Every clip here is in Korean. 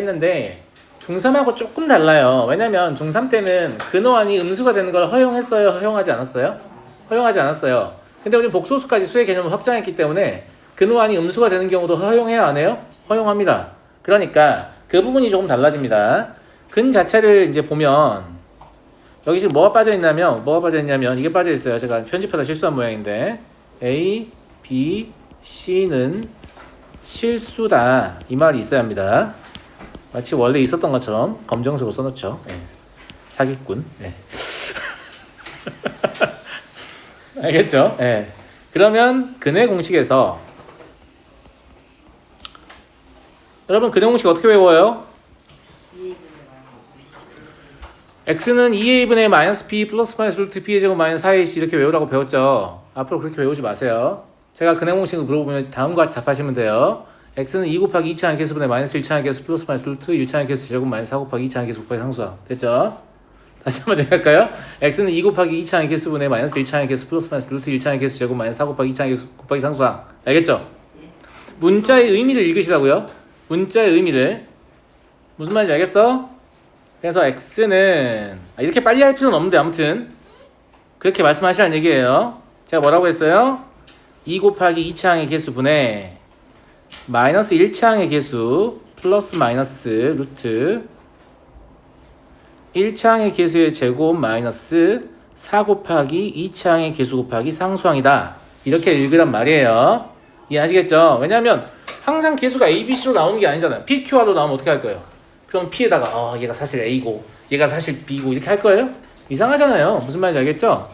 했는데 중3하고 조금 달라요. 왜냐면 중3 때는 근호환이 음수가 되는 걸 허용했어요? 허용하지 않았어요? 허용하지 않았어요. 근데 우리 복소수까지 수의 개념을 확장했기 때문에 근호환이 음수가 되는 경우도 허용해요? 안 해요? 허용합니다. 그러니까 그 부분이 조금 달라집니다. 근 자체를 이제 보면 여기 지금 뭐가 빠져있냐면 이게 빠져있어요. 제가 편집하다 실수한 모양인데 A, B, C는 실수다 이 말이 있어야 합니다. 마치 원래 있었던 것처럼 검정색으로 써놓죠. 네. 사기꾼. 네. 알겠죠? 네. 그러면 근의 공식에서 여러분 근의 공식 어떻게 외워요? x는 2a분의 마이너스 b 플러스 마이너스 루트 b의 제곱 마이너스 4ac 이렇게 외우라고 배웠죠. 앞으로 그렇게 외우지 마세요. 제가 근의 공식을 물어보면 다음과 같이 답하시면 돼요. x는 2 곱하기 2차항 개수분의 마이너스 1차항 개수 플러스 마이너스 루트 1차항 개수 제곱 마이너스 4 곱하기 2차항 개수 곱하기 상수항. 됐죠? 다시 한번 얘기할까요? x는 2 곱하기 2차항 개수분의 마이너스 1차항 개수 플러스 마이너스 루트 1차항 개수 제곱 마이너스 4 곱하기 2차항 개수 곱하기 상수항. 알겠죠? 문자의 의미를 읽으시라고요. 문자의 의미를. 무슨 말인지 알겠어? 그래서 x는 이렇게 빨리 할 필요는 없는데 아무튼 그렇게 말씀하시라는 얘기예요. 제가 뭐라고 했어요? 2 곱하기 2차항의 개수분의 마이너스 1차항의 개수 플러스 마이너스 루트 1차항의 개수의 제곱 마이너스 4 곱하기 2차항의 개수 곱하기 상수항이다. 이렇게 읽으란 말이에요. 이해하시겠죠? 왜냐하면 항상 개수가 A, B, C로 나오는 게 아니잖아요. P, Q, R로 나오면 어떻게 할 거예요? 그럼 P에다가 얘가 사실 A고 얘가 사실 B고 이렇게 할 거예요? 이상하잖아요. 무슨 말인지 알겠죠?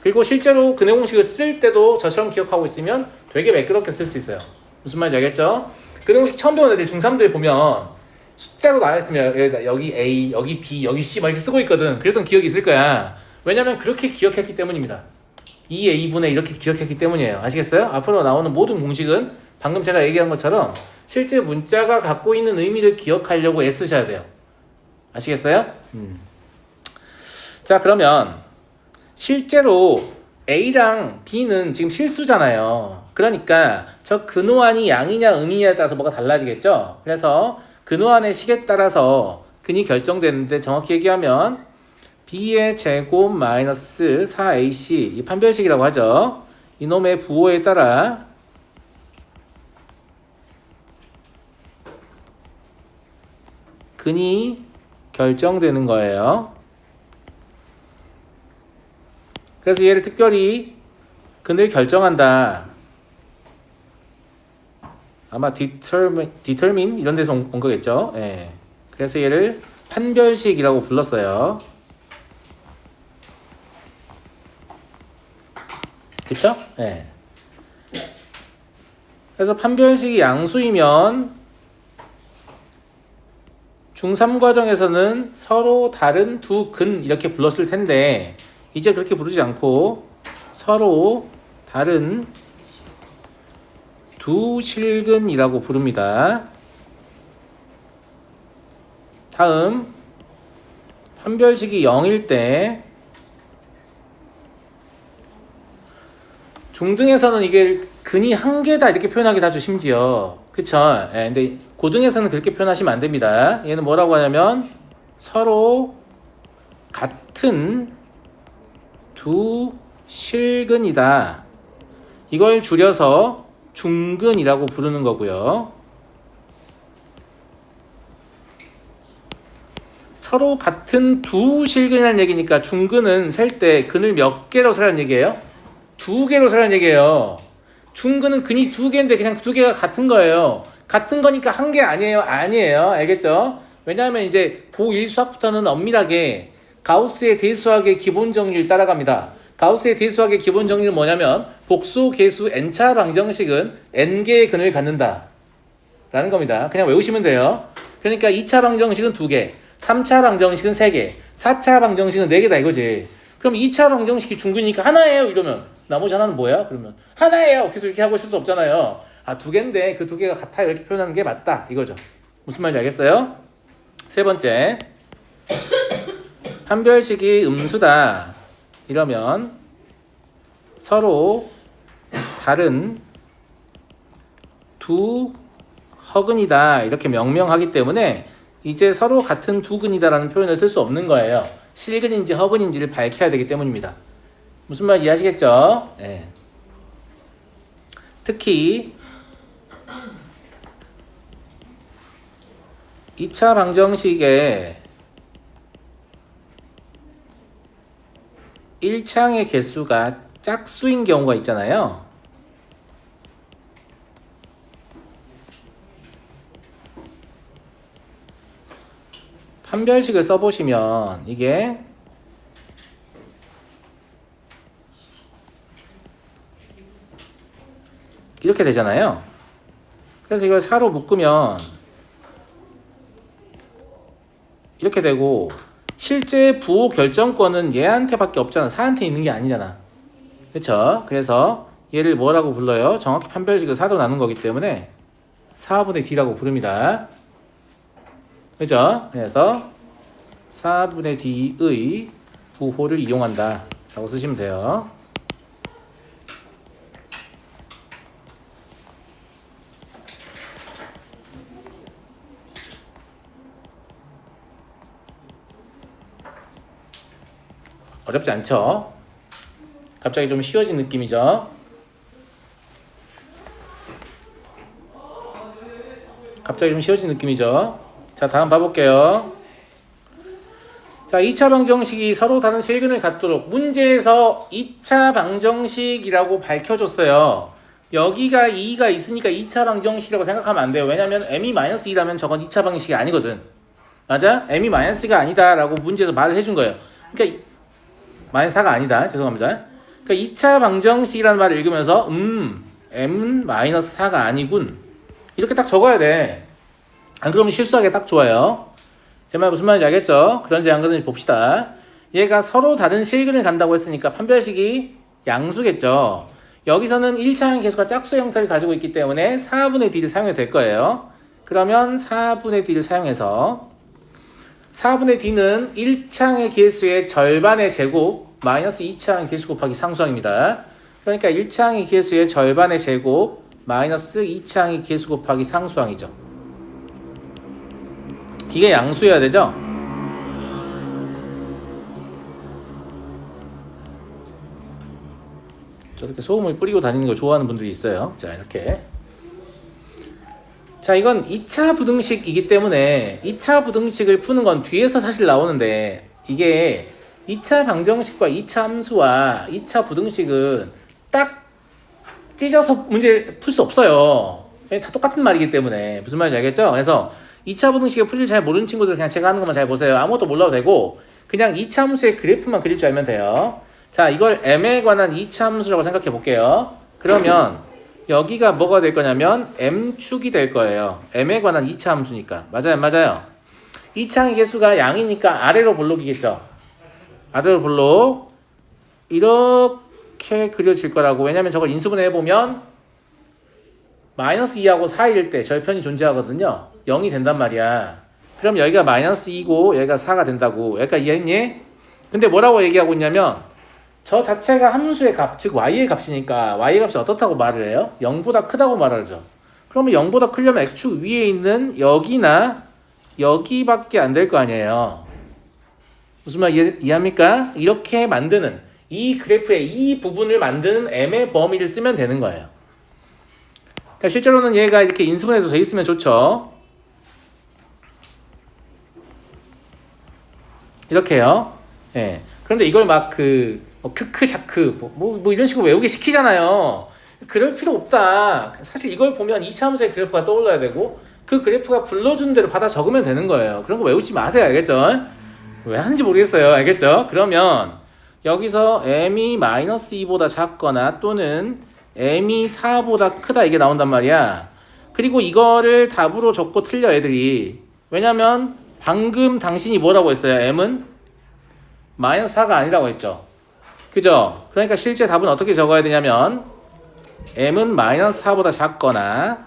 그리고 실제로 근의 공식을 쓸 때도 저처럼 기억하고 있으면 되게 매끄럽게 쓸 수 있어요. 무슨 말인지 알겠죠? 근의 공식 처음 배운 애들 중3들이 보면 숫자로 나와있으면 여기 A, 여기 B, 여기 C 막 이렇게 쓰고 있거든. 그랬던 기억이 있을 거야. 왜냐면 그렇게 기억했기 때문입니다. 2A분의 이렇게 기억했기 때문이에요. 아시겠어요? 앞으로 나오는 모든 공식은 방금 제가 얘기한 것처럼 실제 문자가 갖고 있는 의미를 기억하려고 애쓰셔야 돼요. 아시겠어요? 자, 그러면 실제로 A랑 B는 지금 실수잖아요. 그러니까 저 근호환이 양이냐 음이냐에 따라서 뭐가 달라지겠죠? 그래서 근호환의 식에 따라서 근이 결정되는데 정확히 얘기하면 B의 제곱 마이너스 4AC 이 판별식이라고 하죠. 이놈의 부호에 따라 근이 결정되는 거예요. 그래서 얘를 특별히 근을 결정한다. 아마 determine 이런 데서 온 거겠죠. 예. 그래서 얘를 판별식이라고 불렀어요. 그쵸? 예. 그래서 판별식이 양수이면 중3 과정에서는 서로 다른 두 근 이렇게 불렀을 텐데 이제 그렇게 부르지 않고 서로 다른 두 실근이라고 부릅니다. 다음 판별식이 0일 때 중등에서는 이게 근이 한 개다 이렇게 표현하기도 하죠. 심지어 그쵸? 예, 근데 고등에서는 그렇게 표현하시면 안 됩니다. 얘는 뭐라고 하냐면 서로 같은 두 실근이다. 이걸 줄여서 중근이라고 부르는 거고요. 서로 같은 두 실근이라는 얘기니까 중근은 셀 때 근을 몇 개로 세라는 얘기예요? 두 개로 세라는 얘기예요. 중근은 근이 두 개인데 그냥 두 개가 같은 거예요. 같은 거니까 한 개 아니에요? 아니에요. 알겠죠? 왜냐하면 이제 고1 수학부터는 엄밀하게 가우스의 대수학의 기본 정리를 따라갑니다. 가우스의 대수학의 기본 정리는 뭐냐면 복수, 개수, n차 방정식은 n개의 근을 갖는다 라는 겁니다. 그냥 외우시면 돼요. 그러니까 2차 방정식은 2개, 3차 방정식은 3개, 4차 방정식은 4개다 이거지. 그럼 2차 방정식이 중근이니까 하나예요 이러면 나머지 하나는 뭐야? 그러면 하나예요. 계속 이렇게 하고 있을 수 없잖아요. 2개인데 그 2개가 같아 이렇게 표현하는 게 맞다 이거죠. 무슨 말인지 알겠어요? 세 번째, 판별식이 음수다 이러면 서로 다른 두 허근이다 이렇게 명명하기 때문에 이제 서로 같은 두 근이다라는 표현을 쓸 수 없는 거예요. 실근인지 허근인지를 밝혀야 되기 때문입니다. 무슨 말인지 이해하시겠죠? 네. 특히 2차 방정식에 1창의 개수가 짝수인 경우가 있잖아요. 판별식을 써보시면 이게 이렇게 되잖아요. 그래서 이걸 4로 묶으면 이렇게 되고, 실제 부호 결정권은 얘한테밖에 없잖아. 4한테 있는 게 아니잖아. 그쵸? 그래서 얘를 뭐라고 불러요? 정확히 판별식을 4로 나눈 거기 때문에 4분의 D라고 부릅니다. 그죠? 그래서 4분의 D의 부호를 이용한다 라고 쓰시면 돼요. 어렵지 않죠? 갑자기 좀 쉬워진 느낌이죠? 갑자기 좀 쉬워진 느낌이죠? 자, 다음 봐볼게요. 자, 2차 방정식이 서로 다른 실근을 갖도록 문제에서 2차 방정식이라고 밝혀줬어요. 여기가 2가 있으니까 2차 방정식이라고 생각하면 안 돼요. 왜냐면 m이-2라면 저건 2차 방정식이 아니거든. 맞아? m이-가 아니다 라고 문제에서 말을 해준 거예요. 그러니까 -4가 아니다. 죄송합니다. 그러니까 2차 방정식이라는 말을 읽으면서 m은 -4가 아니군. 이렇게 딱 적어야 돼. 안 그러면 실수하기 딱 좋아요. 제 말 무슨 말인지 알겠죠? 그런지 안 그런지 봅시다. 얘가 서로 다른 실근을 간다고 했으니까 판별식이 양수겠죠. 여기서는 1차항의 개수가 짝수 형태를 가지고 있기 때문에 4분의 D를 사용해도 될 거예요. 그러면 4분의 D를 사용해서 4분의 D는 1차항의 개수의 절반의 제곱 마이너스 2차항의 개수 곱하기 상수항입니다. 그러니까 1차항의 개수의 절반의 제곱 마이너스 2차항의 개수 곱하기 상수항이죠. 이게 양수여야 되죠? 저렇게 소음을 뿌리고 다니는 걸 좋아하는 분들이 있어요. 자, 이렇게. 자, 이건 2차 부등식이기 때문에 2차 부등식을 푸는 건 뒤에서 사실 나오는데, 이게 2차 방정식과 2차 함수와 2차 부등식은 딱 찢어서 문제 풀 수 없어요. 다 똑같은 말이기 때문에. 무슨 말인지 알겠죠? 그래서 2차 부등식의 풀이를 잘 모르는 친구들 그냥 제가 하는 것만 잘 보세요. 아무것도 몰라도 되고 그냥 2차 함수의 그래프만 그릴 줄 알면 돼요. 자, 이걸 m에 관한 2차 함수라고 생각해 볼게요. 그러면 여기가 뭐가 될 거냐면 m축이 될 거예요. m에 관한 2차 함수니까. 맞아요, 맞아요. 2차항의 개수가 양이니까 아래로 볼록이겠죠. 아래로 볼록 이렇게 그려질 거라고. 왜냐면 저걸 인수분해 해보면 마이너스 2하고 4일 때 절편이 존재하거든요. 0이 된단 말이야. 그럼 여기가 마이너스 2고 여기가 4가 된다고. 여기까지 이해했니? 근데 뭐라고 얘기하고 있냐면 저 자체가 함수의 값, 즉 y의 값이니까 y의 값이 어떻다고 말을 해요? 0보다 크다고 말하죠. 그러면 0보다 크려면 x축 위에 있는 여기나 여기밖에 안 될 거 아니에요. 무슨 말 이해합니까? 이렇게 만드는 이 그래프의 이 부분을 만드는 m의 범위를 쓰면 되는 거예요. 그러니까 실제로는 얘가 이렇게 인수분해도 돼 있으면 좋죠. 이렇게요. 예. 그런데 이걸 막 크크 자크 뭐 이런 식으로 외우게 시키잖아요. 그럴 필요 없다. 사실 이걸 보면 2차 함수의 그래프가 떠올라야 되고 그 그래프가 불러주는 대로 받아 적으면 되는 거예요. 그런 거 외우지 마세요. 알겠죠? 왜 하는지 모르겠어요. 알겠죠? 그러면 여기서 m이 마이너스 2보다 작거나 또는 m이 4보다 크다 이게 나온단 말이야. 그리고 이거를 답으로 적고 틀려 애들이. 왜냐면 방금 당신이 뭐라고 했어요? m은 마이너스 4가 아니라고 했죠. 그죠? 그러니까 실제 답은 어떻게 적어야 되냐면 m은 마이너스 4보다 작거나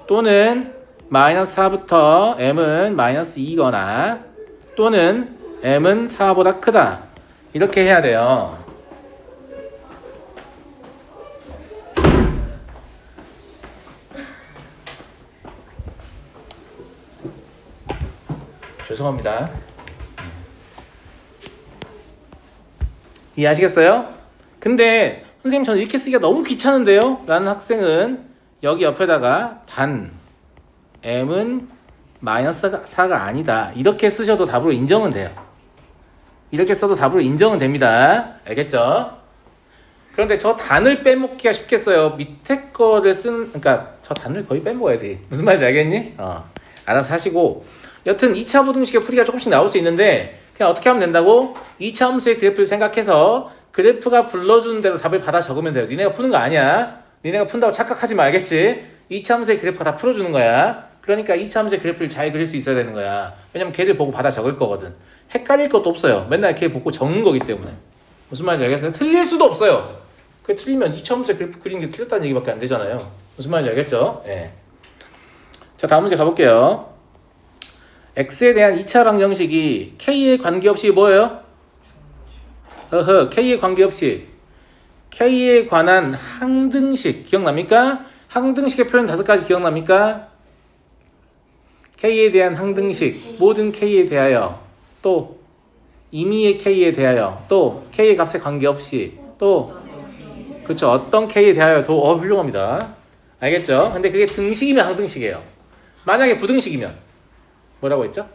또는 마이너스 4부터 m은 마이너스 2거나 또는 m은 4보다 크다. 이렇게 해야 돼요. 죄송합니다. 이해하시겠어요? 근데 선생님 저는 이렇게 쓰기가 너무 귀찮은데요? 라는 학생은 여기 옆에다가 단 m은 마이너스 4가 아니다. 이렇게 쓰셔도 답으로 인정은 돼요. 이렇게 써도 답으로 인정은 됩니다. 알겠죠? 그런데 저 단을 빼먹기가 쉽겠어요. 밑에 거를 그러니까 저 단을 거의 빼먹어야 돼. 무슨 말인지 알겠니? 알아서 하시고. 여튼 2차 부등식의 풀이가 조금씩 나올 수 있는데 그냥 어떻게 하면 된다고? 2차 함수의 그래프를 생각해서 그래프가 불러주는 대로 답을 받아 적으면 돼요. 니네가 푸는 거 아니야. 니네가 푼다고 착각하지 말겠지? 2차 함수의 그래프가 다 풀어주는 거야. 그러니까 2차 함수의 그래프를 잘 그릴 수 있어야 되는 거야. 왜냐면 걔를 보고 받아 적을 거거든. 헷갈릴 것도 없어요. 맨날 걔 보고 적는 거기 때문에. 무슨 말인지 알겠어요? 틀릴 수도 없어요. 그게 틀리면 2차 함수의 그래프 그리는 게 틀렸다는 얘기밖에 안 되잖아요. 무슨 말인지 알겠죠? 예. 자, 다음 문제 가볼게요. x에 대한 2차 방정식이 k에 관계없이 뭐예요? k에 관계없이 k에 관한 항등식 기억납니까? 항등식의 표현 5가지 기억납니까? k에 대한 항등식 모든 k에 대하여 또 임의의 k에 대하여 또 k의 값에 관계없이 또 그렇죠. 어떤 k에 대하여도 훌륭합니다. 알겠죠? 근데 그게 등식이면 항등식이에요. 만약에 부등식이면 뭐라고 했죠?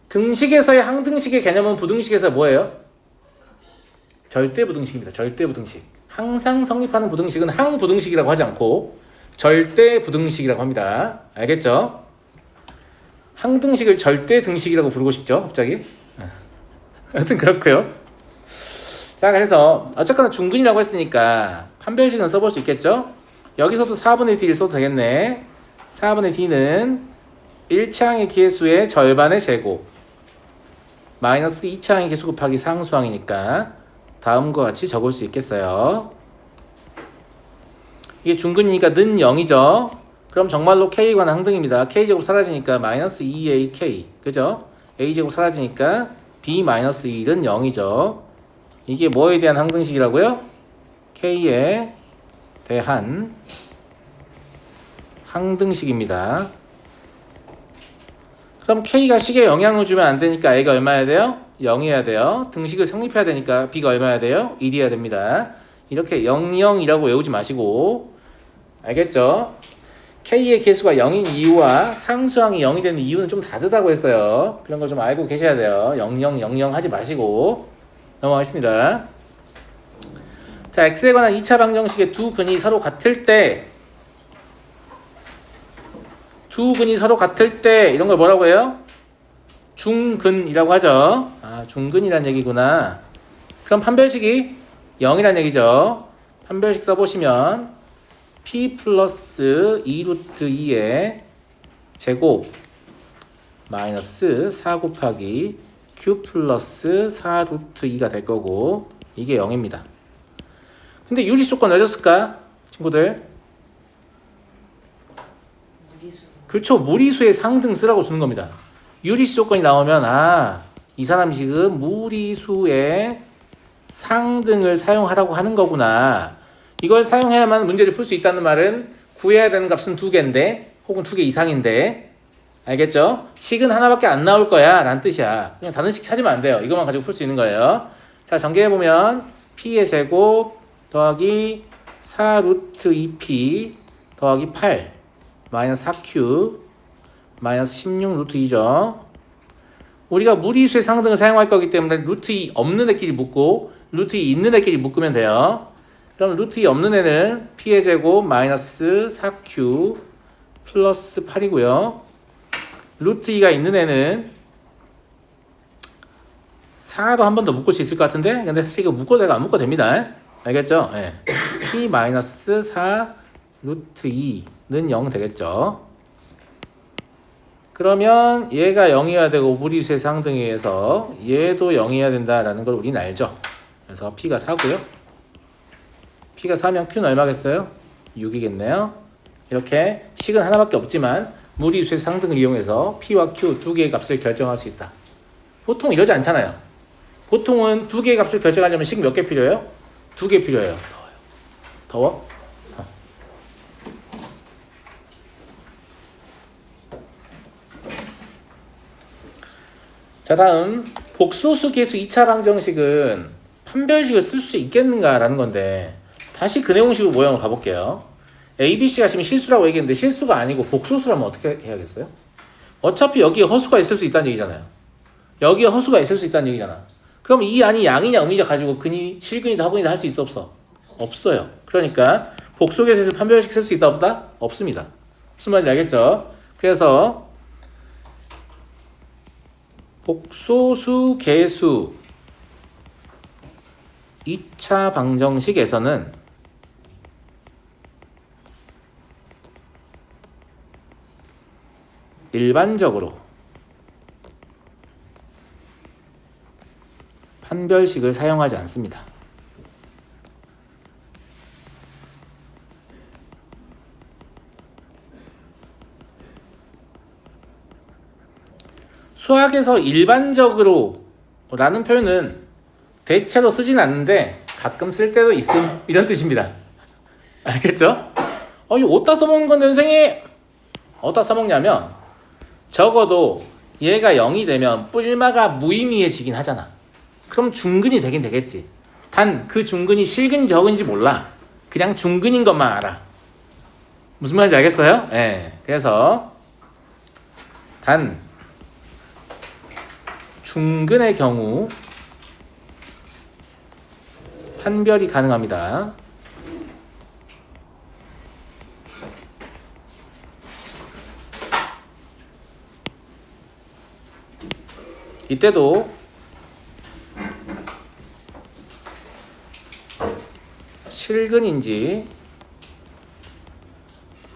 등식에서의 항등식의 개념은 부등식에서 뭐예요? 절대부등식입니다. 절대부등식. 항상 성립하는 부등식은 항부등식이라고 하지 않고 절대부등식이라고 합니다. 알겠죠? 항등식을 절대등식이라고 부르고 싶죠? 갑자기? 하여튼 그렇고요. 자, 그래서 어쨌거나 중근이라고 했으니까 판별식은 써볼 수 있겠죠? 여기서도 4분의 d를 써도 되겠네. 4분의 d는 1차항의 계수의 절반의 제곱 마이너스 2차항의 계수 곱하기 상수항이니까 다음과 같이 적을 수 있겠어요. 이게 중근이니까 는 0이죠. 그럼 정말로 k에 관한 항등입니다. k제곱 사라지니까 마이너스 2ak 그죠? a제곱 사라지니까 b 마이너스 1은 0이죠. 이게 뭐에 대한 항등식이라고요? k에 대한 항등식입니다. 그럼 k가 식에 영향을 주면 안 되니까 a가 얼마여야 돼요? 0이어야 돼요. 등식을 성립해야 되니까 b가 얼마여야 돼요? 1이어야 됩니다. 이렇게 0, 0이라고 외우지 마시고 알겠죠? k의 개수가 0인 이유와 상수항이 0이 되는 이유는 좀 다르다고 했어요. 그런 거 좀 알고 계셔야 돼요. 0, 0, 0, 0 하지 마시고 넘어가겠습니다. 자, x에 관한 2차 방정식의 두 근이 서로 같을 때 이런 걸 뭐라고 해요? 중근이라고 하죠. 아, 중근이란 얘기구나. 그럼 판별식이 0이란 얘기죠. 판별식 써보시면 p 플러스 2루트 2의 제곱 마이너스 4 곱하기 q 플러스 4루트 2가 될 거고 이게 0입니다. 근데 유리 조건 왜 줬을까? 친구들 그렇죠. 무리수의 상등 쓰라고 주는 겁니다. 유리수 조건이 나오면 이 사람이 지금 무리수의 상등을 사용하라고 하는 거구나. 이걸 사용해야만 문제를 풀 수 있다는 말은 구해야 되는 값은 2개인데 혹은 2개 이상인데 알겠죠? 식은 하나밖에 안 나올 거야 라는 뜻이야. 그냥 다른 식 찾으면 안 돼요. 이것만 가지고 풀 수 있는 거예요. 자, 전개해보면 p의 제곱 더하기 4루트 2p 더하기 8 마이너스 4q 마이너스 16 루트 2죠. 우리가 무리수의 상등을 사용할 거기 때문에 루트 2 없는 애끼리 묶고 루트 2 있는 애끼리 묶으면 돼요. 그럼 루트 2 없는 애는 p의 제곱 마이너스 4q 플러스 8이고요. 루트 2가 있는 애는 4도 한 번 더 묶을 수 있을 것 같은데 근데 사실 이거 묶어도 되고 안 묶어도 됩니다. 알겠죠? 네. p 마이너스 4 루트 2는 0 되겠죠. 그러면 얘가 0이어야 되고 무리수의 상등에 의해서 얘도 0이어야 된다라는 걸 우리는 알죠. 그래서 p가 4고요. p가 4면 q는 얼마겠어요? 6이겠네요. 이렇게 식은 하나밖에 없지만 무리수의 상등을 이용해서 p와 q 두 개의 값을 결정할 수 있다. 보통 이러지 않잖아요. 보통은 두 개의 값을 결정하려면 식 몇 개 필요해요? 2개 필요해요. 더워? 자, 다음 복소수 계수 2차 방정식은 판별식을 쓸 수 있겠는가라는 건데 다시 그 내용식으로 모형을 가볼게요. ABC가 지금 실수라고 얘기했는데 실수가 아니고 복소수라면 어떻게 해야겠어요? 어차피 여기에 허수가 있을 수 있다는 얘기잖아요. 여기에 허수가 있을 수 있다는 얘기잖아. 그럼 이 안이 양이냐 음이냐 가지고 근이, 실근이다 허근이다 할 수 있어 없어? 없어요. 그러니까 복소계수에서 판별식 쓸 수 있다 없다? 없습니다. 무슨 말인지 알겠죠? 그래서 복소수 계수 2차 방정식에서는 일반적으로 판별식을 사용하지 않습니다. 수학에서 일반적으로 라는 표현은 대체로 쓰진 않는데 가끔 쓸 때도 있음 이런 뜻입니다. 알겠죠? 이거 어디다 써먹는 건데 선생님? 어디다 써먹냐면 적어도 얘가 0이 되면 뿔마가 무의미해지긴 하잖아. 그럼 중근이 되긴 되겠지. 단 그 중근이 실근인지 저근인지 몰라. 그냥 중근인 것만 알아. 무슨 말인지 알겠어요? 네. 그래서 단 중근의 경우 판별이 가능합니다. 이때도 실근인지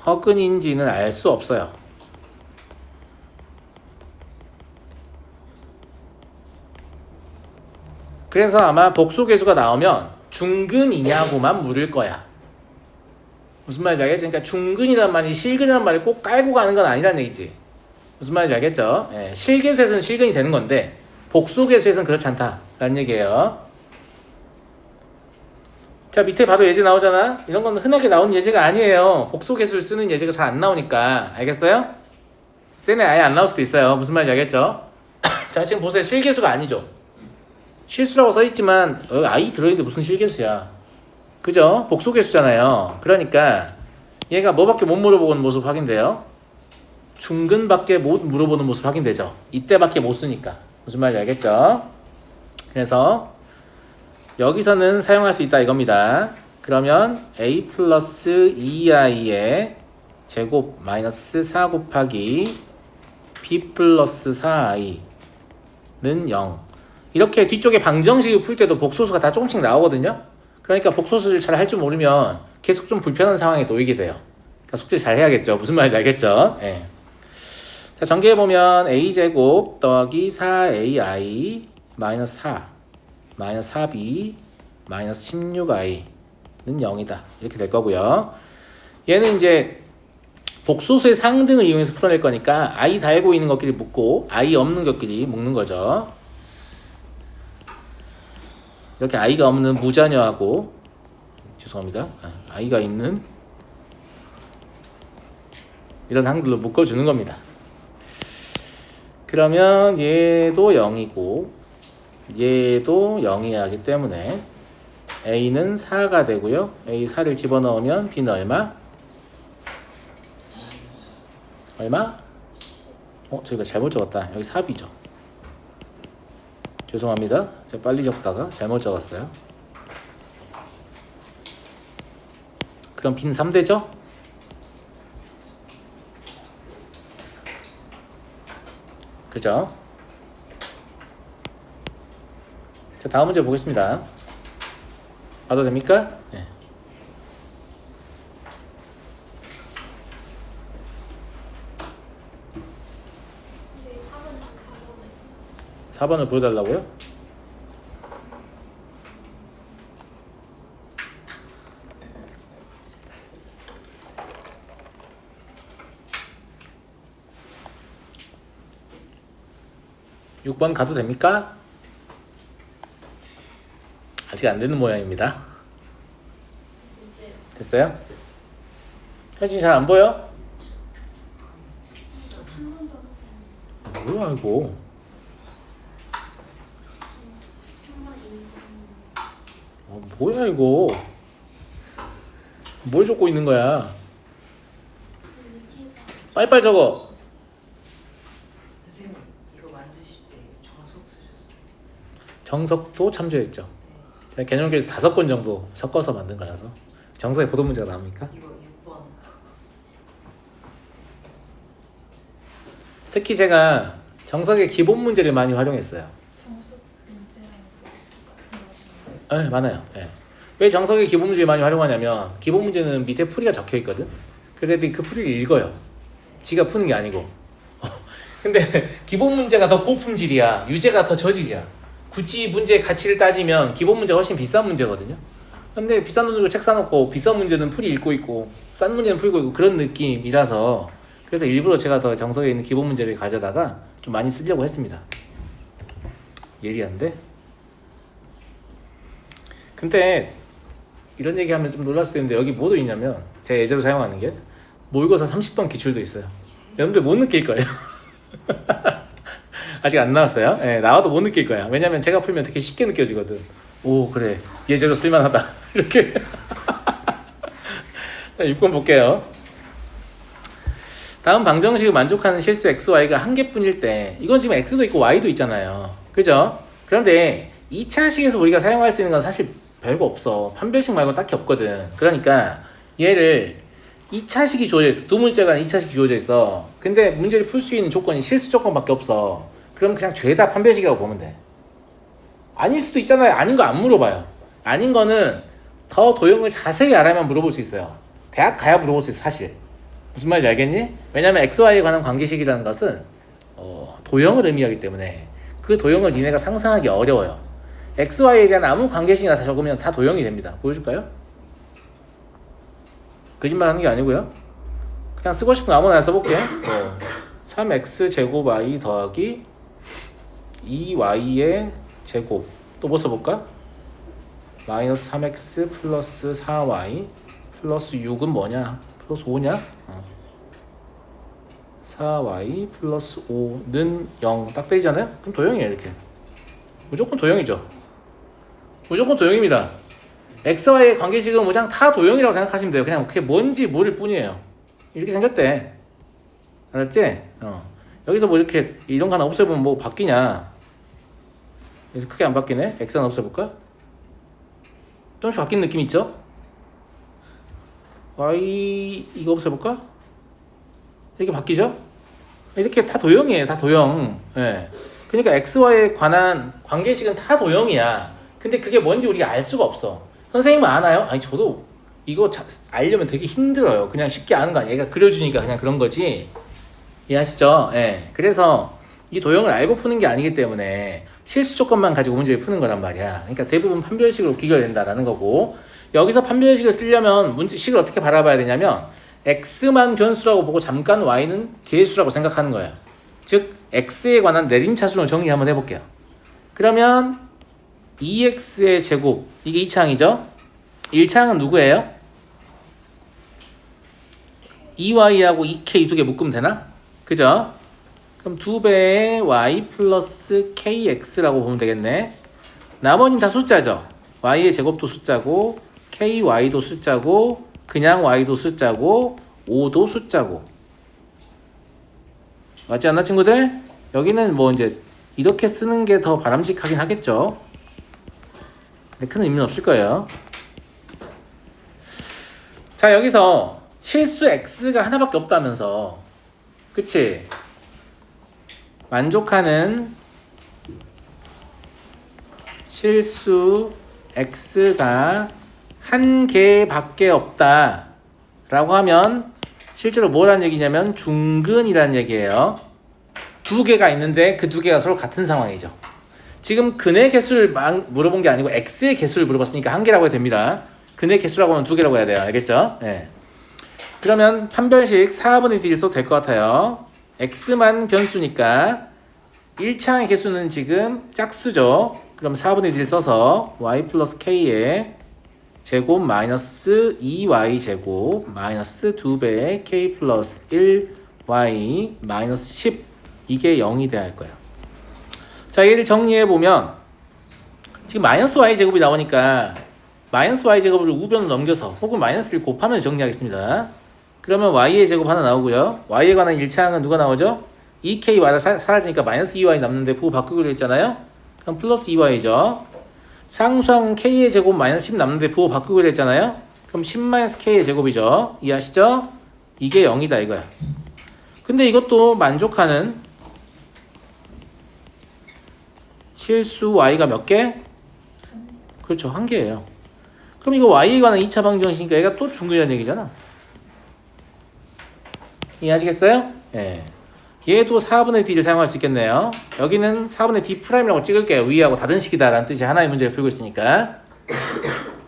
허근인지는 알 수 없어요. 그래서 아마 복소계수가 나오면 중근이냐고만 물을 거야. 무슨 말인지 알겠지? 그러니까 중근이란 말이 실근이란 말을 꼭 깔고 가는 건 아니란 얘기지. 무슨 말인지 알겠죠? 예, 실계수에서는 실근이 되는 건데 복소계수에서는 그렇지 않다라는 얘기예요. 자, 밑에 바로 예제 나오잖아. 이런 건 흔하게 나오는 예제가 아니에요. 복소계수를 쓰는 예제가 잘 안 나오니까. 알겠어요? 쌤에 아예 안 나올 수도 있어요. 무슨 말인지 알겠죠? 자, 지금 보세요. 실계수가 아니죠. 실수라고 써있지만 I 들어있는데 무슨 실계수야. 그죠? 복소계수잖아요. 그러니까 얘가 뭐밖에 못 물어보는 모습 확인돼요. 중근밖에 못 물어보는 모습 확인되죠. 이때밖에 못 쓰니까. 무슨 말인지 알겠죠? 그래서 여기서는 사용할 수 있다 이겁니다. 그러면 a 플러스 2i의 제곱 마이너스 4 곱하기 b 플러스 4i는 0. 이렇게 뒤쪽에 방정식을 풀 때도 복소수가 다 조금씩 나오거든요. 그러니까 복소수를 잘 할 줄 모르면 계속 좀 불편한 상황에 놓이게 돼요. 그러니까 숙제 잘 해야겠죠. 무슨 말인지 알겠죠? 예. 자, 전개해보면 a제곱 더하기 4ai 마이너스 4 마이너스 4b 마이너스 16i는 0이다. 이렇게 될 거고요. 얘는 이제 복소수의 상등을 이용해서 풀어낼 거니까 i 달고 있는 것끼리 묶고 i 없는 것끼리 묶는 거죠. 이렇게 i가 없는 무자녀하고 죄송합니다. i가 있는 이런 항들로 묶어주는 겁니다. 그러면 얘도 0이고 얘도 0이어야 하기 때문에 a는 4가 되고요. a 4를 집어넣으면 b는 얼마? 얼마? 저희가 잘못 적었다. 여기 4b죠. 죄송합니다. 제가 빨리 적다가 잘못 적었어요. 그럼 b는 3되죠? 그죠? 자, 다음 문제 보겠습니다. 봐도 됩니까? 네. 4번을 보여달라고요? 육 번 가도 됩니까? 아직 안 되는 모양입니다. 됐어요? 현진이 잘 안 보여? 뭐야 이거? 뭐야 이거? 뭘 적고 있는 거야? 빨리빨리 적어. 선생님 이거 만드실 때 정석 쓰셨어요? 정석도 참조했죠. 제가 개념교육 5권 정도 섞어서 만든 거라서. 정석에 보도 문제가 나옵니까? 이거 6번. 특히 제가 정석의 기본 문제를 많이 활용했어요. 정석 문제랑 같은 거 많아요. 네. 왜 정석의 기본 문제를 많이 활용하냐면 기본 문제는 밑에 풀이가 적혀 있거든. 그래서 애들이 그 풀이를 읽어요. 지가 푸는 게 아니고. 근데 기본 문제가 더 고품질이야. 유제가 더 저질이야. 굳이 문제의 가치를 따지면 기본 문제가 훨씬 비싼 문제거든요. 근데 비싼 돈 주고 책 사놓고 비싼 문제는 풀이 읽고 있고 싼 문제는 풀고 있고 그런 느낌이라서 그래서 일부러 제가 더 정석에 있는 기본 문제를 가져다가 좀 많이 쓰려고 했습니다. 예리한데? 근데 이런 얘기하면 좀 놀랄 수도 있는데 여기 뭐 들어있냐면 제가 예제로 사용하는 게 모의고사 30번 기출도 있어요. 여러분들 못 느낄 거예요. 아직 안 나왔어요. 네, 나와도 못 느낄 거야. 왜냐면 제가 풀면 되게 쉽게 느껴지거든. 오 그래 예제로 쓸만하다 이렇게. 자 6번 볼게요. 다음 방정식을 만족하는 실수 xy가 한 개뿐일 때 이건 지금 x도 있고 y도 있잖아요. 그죠? 그런데 2차식에서 우리가 사용할 수 있는 건 사실 별거 없어. 판별식 말고 딱히 없거든. 그러니까 얘를 2차식이 주어져 있어. 두 문제가 2차식이 주어져 있어. 근데 문제를 풀 수 있는 조건이 실수 조건밖에 없어. 그럼 그냥 죄다 판별식이라고 보면 돼. 아닐 수도 있잖아요. 아닌 거 안 물어봐요. 아닌 거는 더 도형을 자세히 알아야만 물어볼 수 있어요. 대학 가야 물어볼 수 있어 사실. 무슨 말인지 알겠니? 왜냐면 XY에 관한 관계식이라는 것은 도형을 의미하기 때문에 그 도형을 니네가 상상하기 어려워요. XY에 대한 아무 관계식이나 다 적으면 다 도형이 됩니다. 보여줄까요? 거짓말 하는 게 아니고요. 그냥 쓰고 싶은 거 아무나 써볼게. 3x 제곱 y 더하기 2y의 제곱. 또 뭐 써볼까? 마이너스 3x 플러스 4y 플러스 6은 뭐냐? 플러스 5냐? 4y 플러스 5는 0. 딱 되잖아요? 그럼 도형이에요 이렇게. 무조건 도형이죠. 무조건 도형입니다. xy의 관계식은 그냥 다 도형이라고 생각하시면 돼요. 그냥 그게 뭔지 모를 뿐이에요. 이렇게 생겼대. 알았지? 여기서 뭐 이렇게 이런 거 하나 없애보면 뭐 바뀌냐? 그래서 크게 안 바뀌네. x 하나 없애볼까? 좀씩 바뀐 느낌 있죠? y 이거 없애볼까? 이렇게 바뀌죠? 이렇게 다 도형이에요. 다 도형. 예. 그러니까 xy에 관한 관계식은 다 도형이야. 근데 그게 뭔지 우리가 알 수가 없어. 선생님은 아나요? 아니 저도 이거 알려면 되게 힘들어요. 그냥 쉽게 아는 거 아니야. 얘가 그려주니까 그냥 그런 거지. 이해하시죠? 예. 그래서 이 도형을 알고 푸는 게 아니기 때문에 실수 조건만 가지고 문제를 푸는 거란 말이야. 그러니까 대부분 판별식으로 귀결된다라는 거고, 여기서 판별식을 쓰려면 문제식을 어떻게 바라봐야 되냐면 x만 변수라고 보고 잠깐 y는 계수라고 생각하는 거예요. 즉 x에 관한 내림차순을 정리 한번 해볼게요. 그러면 2x의 제곱, 이게 2차항이죠? 1차항은 누구예요? 2y하고 2k 두 개 묶으면 되나? 그죠? 그럼 2배의 y 플러스 kx라고 보면 되겠네. 나머지는 다 숫자죠. y의 제곱도 숫자고 ky도 숫자고 그냥 y도 숫자고 5도 숫자고. 맞지 않나 친구들? 여기는 뭐 이제 이렇게 쓰는 게 더 바람직하긴 하겠죠. 근데 큰 의미는 없을 거예요. 자 여기서 실수 x가 하나밖에 없다면서, 그치? 만족하는 실수 x가 한 개밖에 없다 라고 하면 실제로 뭐라는 얘기냐면 중근이라는 얘기예요. 두 개가 있는데 그 두 개가 서로 같은 상황이죠. 지금 근의 개수를 물어본 게 아니고 x의 개수를 물어봤으니까 한 개라고 해도 됩니다. 근의 개수라고 하면 두 개라고 해야 돼요. 알겠죠? 네. 그러면 판별식 4분의 d 써도 될 것 같아요. x만 변수니까 1차항의 개수는 지금 짝수죠. 그럼 4분의 d 써서 y 플러스 k의 제곱 마이너스 2y 제곱 마이너스 2배의 k 플러스 1y 마이너스 10, 이게 0이 돼야 할 거예요. 자 얘를 정리해보면 지금 마이너스 y 제곱이 나오니까 마이너스 y제곱을 우변으로 넘겨서 혹은 마이너스를 곱하면 정리하겠습니다. 그러면 y의 제곱 하나 나오고요. y에 관한 1차항은 누가 나오죠? 2k y가 사라지니까 마이너스 2y 남는데 부호 바꾸기로 했잖아요. 그럼 플러스 2y죠. 상수항은 k의 제곱 마이너스 10 남는데 부호 바꾸기로 했잖아요. 그럼 10 마이너스 k의 제곱이죠. 이해하시죠? 이게 0이다 이거야. 근데 이것도 만족하는 실수 y가 몇 개? 그렇죠. 한 개예요. 그럼 이거 y에 관한 2차 방정식이니까 얘가 또 중근이라는 얘기잖아. 이해하시겠어요? 예. 얘도 4분의 d를 사용할 수 있겠네요. 여기는 4분의 d 프라임이라고 찍을게요. 위하고 닫은 식이다 라는 뜻이 하나의 문제를 풀고 있으니까.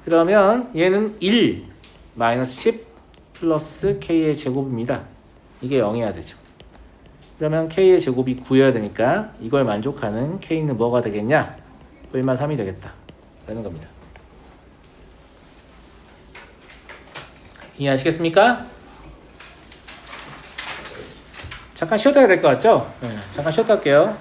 그러면 얘는 1 마이너스 10 플러스 k의 제곱입니다. 이게 0이어야 되죠. 그러면 k의 제곱이 9여야 되니까 이걸 만족하는 k는 뭐가 되겠냐? 1만 3이 되겠다 라는 겁니다. 이해하시겠습니까? 잠깐 쉬었다 해야 될 것 같죠? 네, 잠깐 쉬었다 할게요.